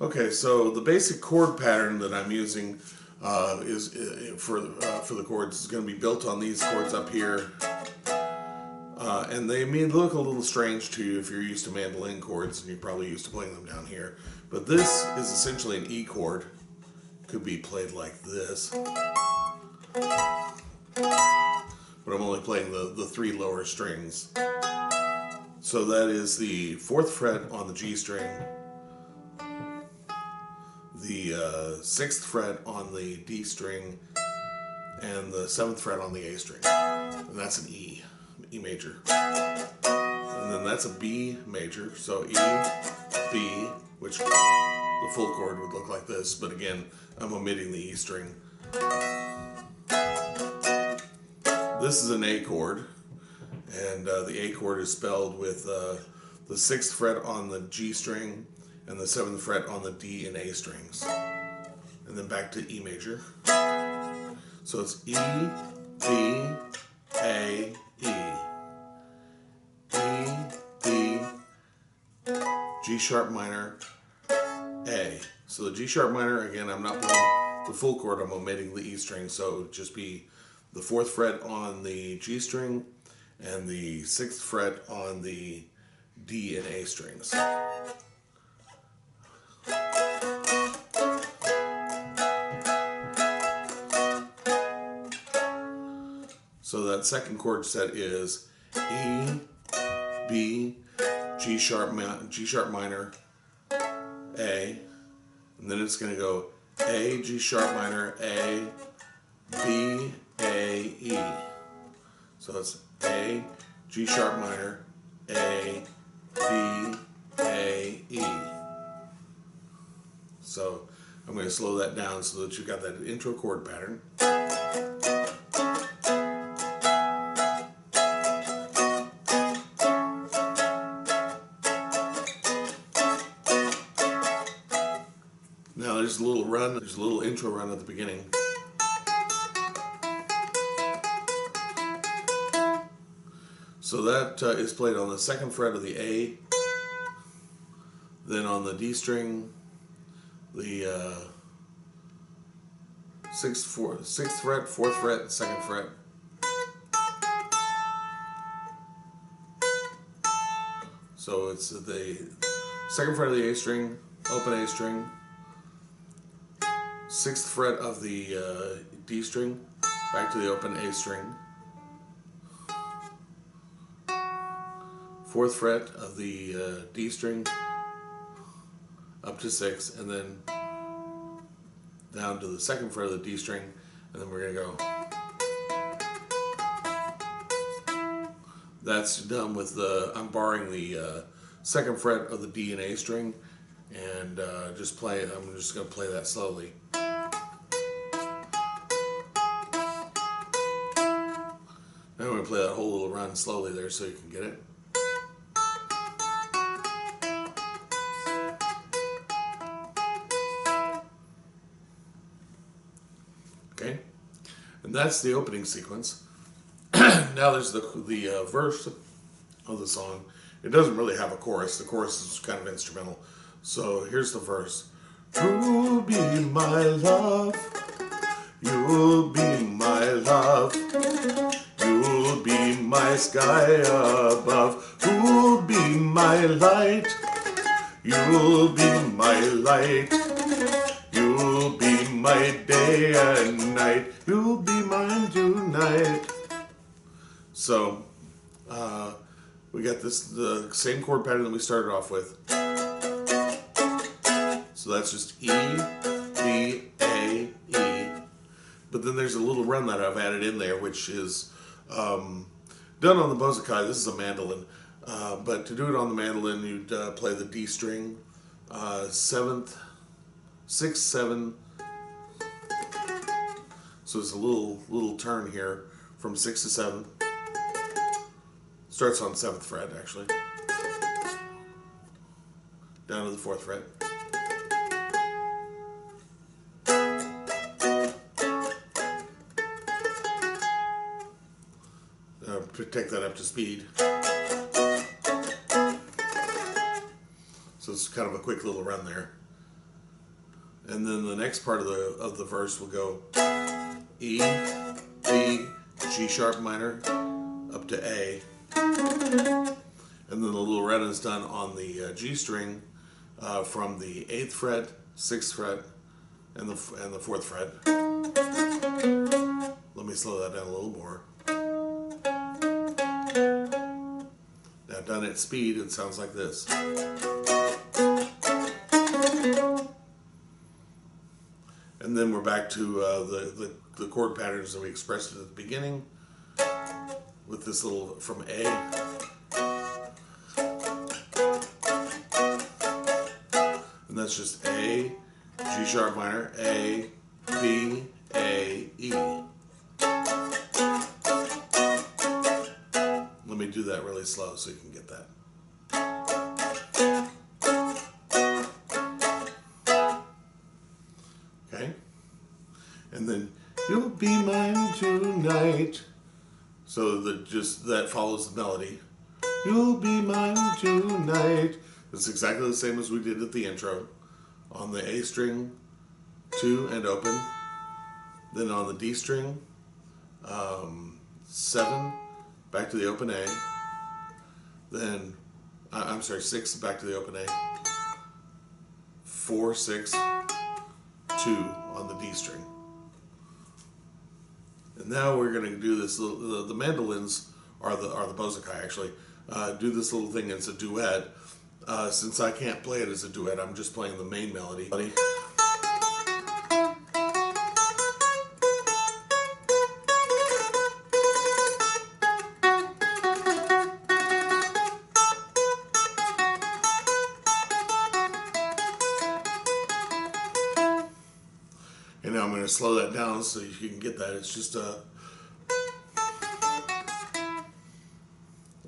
Okay, so the basic chord pattern that I'm using is for the chords is going to be built on these chords up here, and they may look a little strange to you if you're used to mandolin chords and you're probably used to playing them down here. But this is essentially an E chord. Could be played like this, but I'm only playing the three lower strings. So that is the 4th fret on the G string, the 6th fret on the D string, and the 7th fret on the A string. And that's an E major. And then that's a B major, so E, B, which the full chord would look like this, but again, I'm omitting the E string. This is an A chord, and the A chord is spelled with the 6th fret on the G string and the 7th fret on the D and A strings. And then back to E major. So it's E, B, A, E. E, B, G sharp minor, A. So the G sharp minor, again, I'm not playing the full chord, I'm omitting the E string, so it would just be the 4th fret on the G string and the 6th fret on the D and A strings. So that second chord set is E, B, G sharp minor, A, and then it's going to go A, G sharp minor, A, B, A, E. So it's A, G sharp minor, A, B, A, E. So I'm going to slow that down so that you've got that intro chord pattern. Now there's a little run, there's a little intro run at the beginning. So that is played on the 2nd fret of the A, then on the D string, the 6th fret, 4th fret, 2nd fret. So it's the 2nd fret of the A string, open A string, 6th fret of the D string, back to the open A string, 4th fret of the D string, up to 6, and then down to the 2nd fret of the D string, and then we're going to go. That's done with I'm barring the 2nd fret of the D and A string, and I'm just going to play that slowly. Now I'm going to play that whole little run slowly there so you can get it. Okay, and that's the opening sequence. Now there's the verse of the song. It doesn't really have a chorus. The chorus is kind of instrumental. So here's the verse. You'll be my love. You'll be my love. You'll be my sky above. You'll be my light. You'll be my light. You'll be my day and night. You'll be mine tonight. So, we got the same chord pattern that we started off with. So that's just E, B, A, E. But then there's a little run that I've added in there, which is done on the bozakai. This is a mandolin. But to do it on the mandolin, you'd play the D string, 7th, 6, 7. So it's a little turn here from 6 to 7. Starts on 7th fret, actually. Down to the 4th fret. Take that up to speed. So it's kind of a quick little run there. And then the next part of the verse will go E, B, G sharp minor, up to A. And then the little red is done on the G string from the 8th fret, 6th fret, and the 4th fret. Let me slow that down a little more. Now done at speed, it sounds like this. And then we're back to the chord patterns that we expressed at the beginning with this little from A. And that's just A, G sharp minor, A, B, A, E. Let me do that really slow so you can get that. Okay? And then, you'll be mine tonight. So that follows the melody. You'll be mine tonight. It's exactly the same as we did at the intro. On the A string, 2 and open. Then on the D string, 7, back to the open A. Then, I'm sorry, 6, back to the open A. 4, 6, 2 on the D string. And now we're going to do this. The mandolins are the bozakai actually. Do this little thing as a duet. Since I can't play it as a duet, I'm just playing the main melody. And now I'm going to slow that down so you can get that. It's just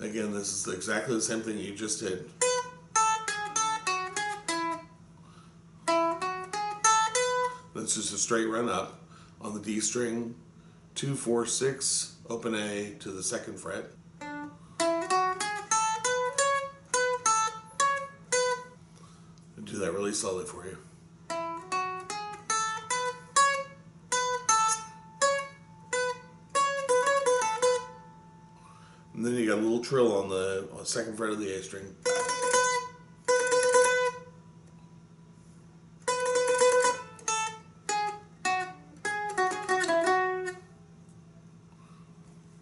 again, this is exactly the same thing you just did. That's just a straight run up on the D string, 2, 4, 6, open A to the 2nd fret. And do that really slowly for you. And then you got a little trill on the 2nd fret of the A string.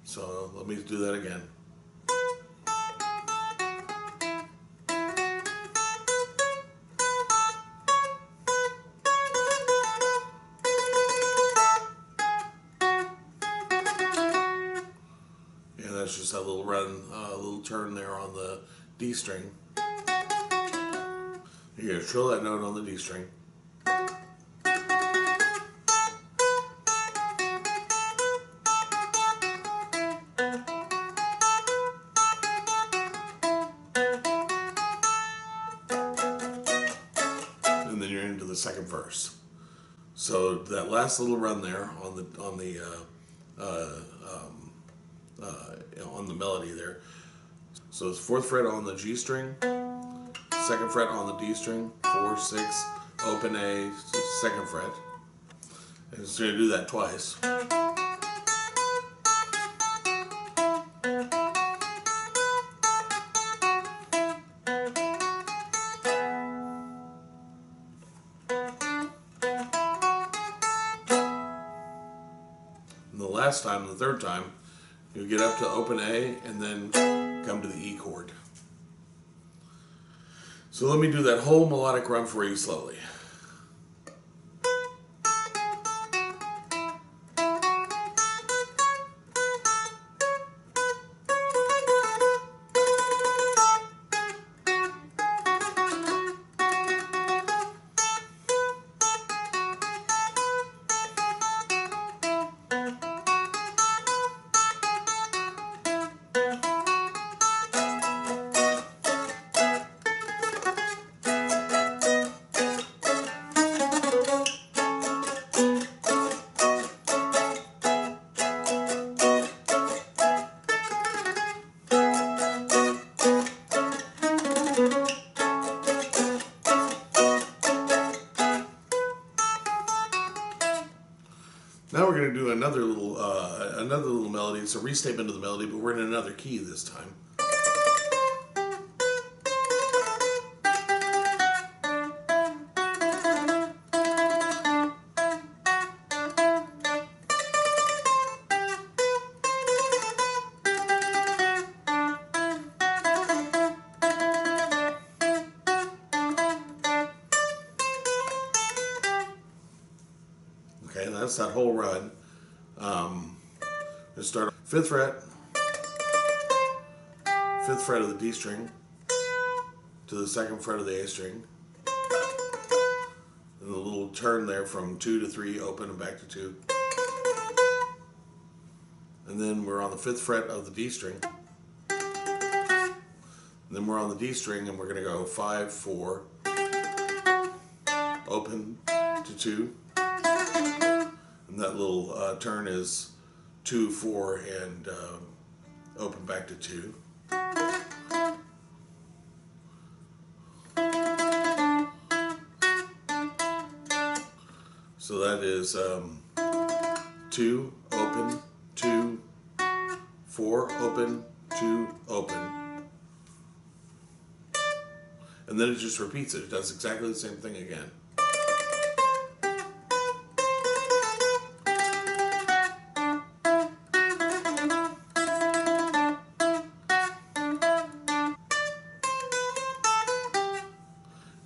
So let me do that again. And that's just a little run, a little turn there on the D string. You're going to trill that note on the D string. And then you're into the 2nd verse. So that last little run there on the melody there. So it's 4th fret on the G string, 2nd fret on the D string, 4, 6, open A, 2nd fret. And it's going to do that twice. And the last time, the 3rd time, you get up to open A and then come to the E chord. So let me do that whole melodic run for you slowly. going to do another little melody. It's a restatement of the melody, but we're in another key this time. Okay, and that's that whole run. Let's start 5th fret, 5th fret of the D string to the 2nd fret of the A string, and the little turn there from 2 to 3, open and back to 2. And then we're on the 5th fret of the D string. And then we're on the D string, and we're going to go 5, 4, open to 2. And that little turn is 2, 4, and open back to 2. So that is 2, open, 2, 4, open, 2, open. And then it just repeats it. It does exactly the same thing again.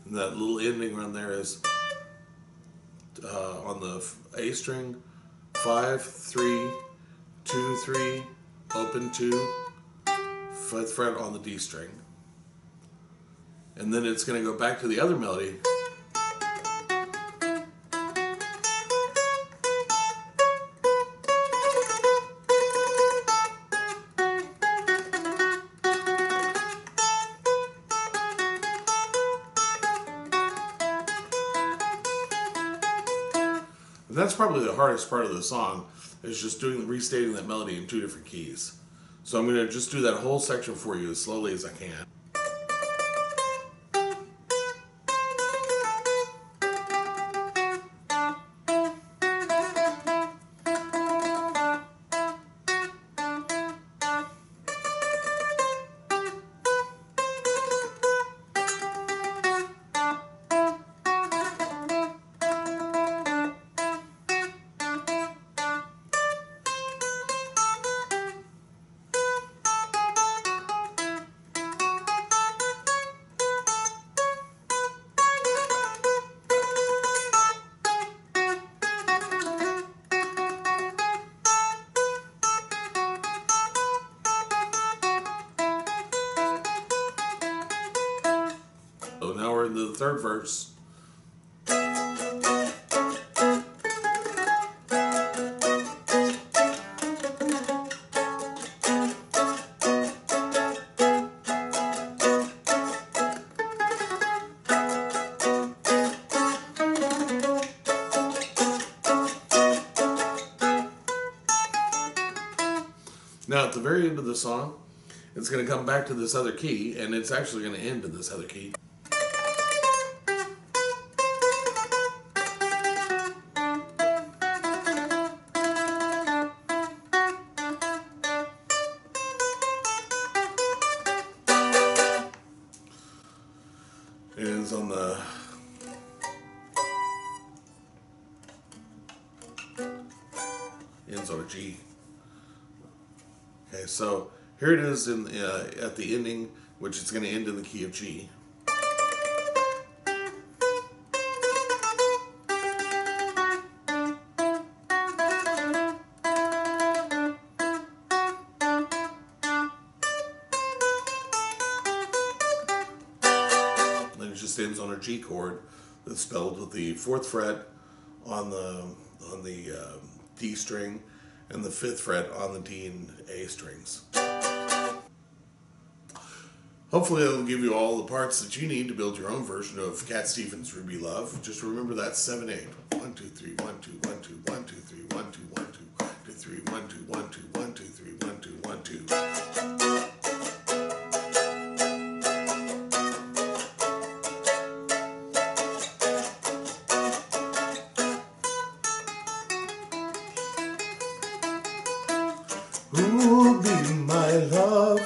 And that little ending run there is on the A string, 5, 3, 2, 3, open 2, 5th fret on the D string. And then it's going to go back to the other melody. And that's probably the hardest part of the song, is just restating that melody in 2 different keys. So I'm going to just do that whole section for you as slowly as I can. So now we're in the 3rd verse. Now at the very end of the song, it's going to come back to this other key, and it's actually going to end in this other key. It ends on the ends on a G. Okay, so here it is in at the ending, which is going to end in the key of G. Then it just ends on a G chord that's spelled with the 4th fret on the D string and the 5th fret on the D and A strings. Hopefully it'll give you all the parts that you need to build your own version of Cat Stevens' Ruby Love. Just remember that 7/8. 1 2 3 1 2 1 2 1 2 3 1 2 1 2 2 3 1 2 1 2 1 2 3 1 2 1 2. Who'll be my love?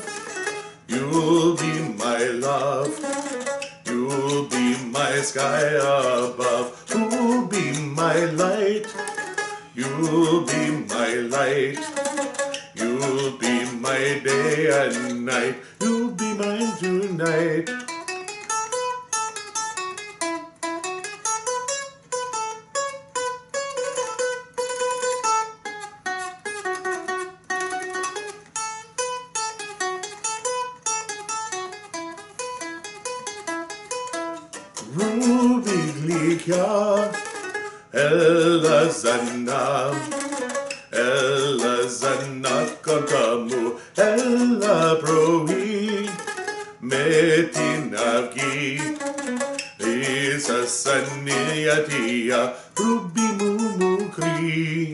You'll be my love. You'll be my sky above. Who'll be my light? You'll be my light. You'll be my day and night. You'll be mine tonight. Rubiglica, Ella Zanna contamu, Ella proi, metinagi, Isa sanniatia, Rubi mumukri.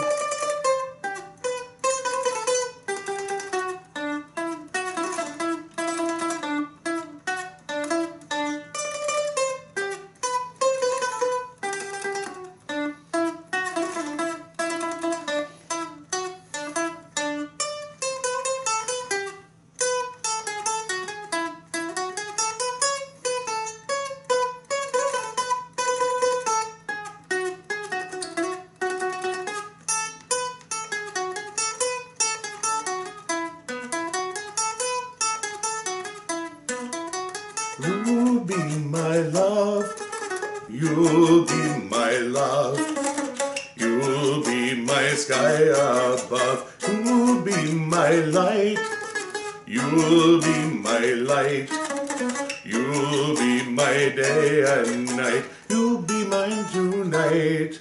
You'll be my love, you'll be my love, you'll be my sky above, you'll be my light, you'll be my light, you'll be my day and night, you'll be mine tonight.